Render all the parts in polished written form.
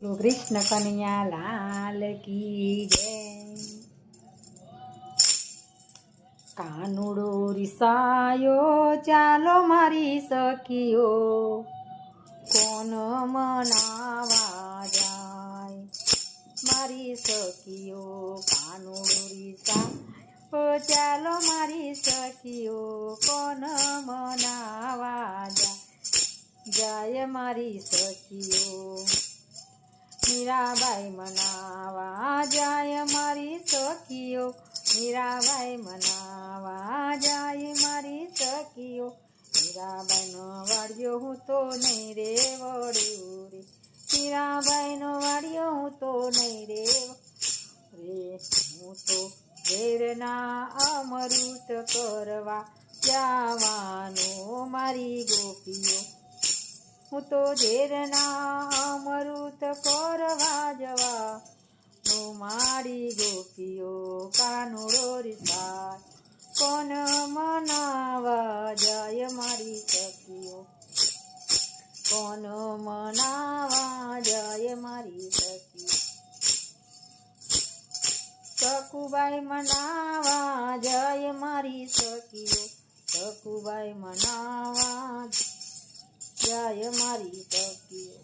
તો કૃષ્ણ કનૈયા લાલ કી જય. કાનુડો રીસાયો ચાલો મારી સખીઓ, કોણ મનાવા જાય મારી સખીઓ. કાનુડો રીસાયો ચાલો મારી સખીઓ, કોણ મનાવા જાય મારી સખીઓ. મીરાબાઈ મનાવા જાય મારી સખીઓ, મીરાબાઈ મનાવા જાય મારી સખીઓ. મીરાબાઈનો વાળ્યો હું તો નહીં રે વળ્યું રે, મીરાબાઈનો વાળ્યો હું તો નહીં રે હું તો ઝેરના અમૃત કરવા જવાનો મારી ગોપીઓ. હું તો ઝેરના અમૃત કરવા જવાનું મારી ગોપીઓ. કાનુડો રીસાય કોણ મનાવા જાય મારી સખીઓ, કોણ મનાવા જાય મારી સખીઓ. સખુબાઈ મનાવા જાય મારી સખીઓ, સખુબાઈ મનાવા જાય મારી સખીઓ.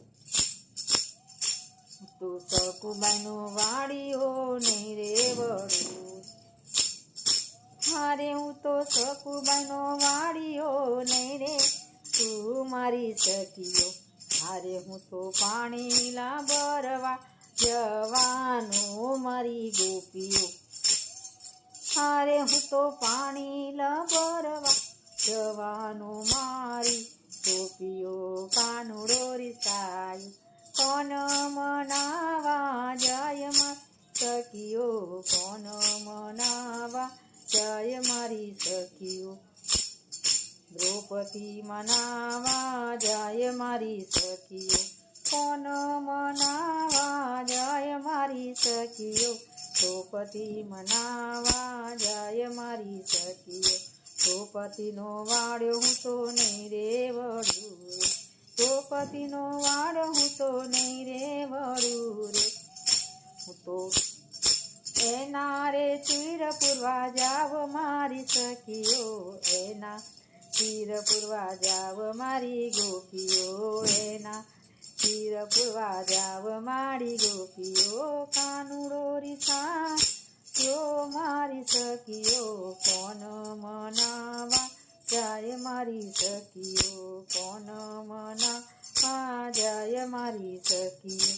તો સખુબાઈનો વાળીઓ નહીં રે વળું, મારે હું તો સખુબાઈનો વાળીઓ નહીં રે તું મારી સખીઓ. મારે હું તો પાણી ભરવા જવાનું મારી ગોપીઓ. મારે હું તો પાણી ભરવા જવાનું મારી ગોપીઓ. કાનુડો રીસાય કોણ મનાવા જાય મારી સખીઓ, કોણ મનાવા જાય મારી સખીઓ. દ્રૌપદી મનાવા જાય મારી સખીઓ, કોણ મનાવા જાય મારી સખીઓ. દ્રૌપદી મનાવા જાય મારી સખીઓ. દ્રૌપદીનો વાળ્યો હું તો નહીં રે વળું રે, દ્રૌપદીનો વાળ્યો હું તો નહીં રે વળું રે. હું તો એના રે ચીર પૂરવા જાવ મારી સખીઓ, એના ચીર પૂરવા જાવ મારી ગોપીઓ, એના ચીર પૂરવા જાવ મારી ગોપીઓ. કાનુડો રીસાયો મારી સખીઓ, કોણ મનાવા જાય મારી સખીઓ, કોણ મનાવા જાય મારી સખીઓ.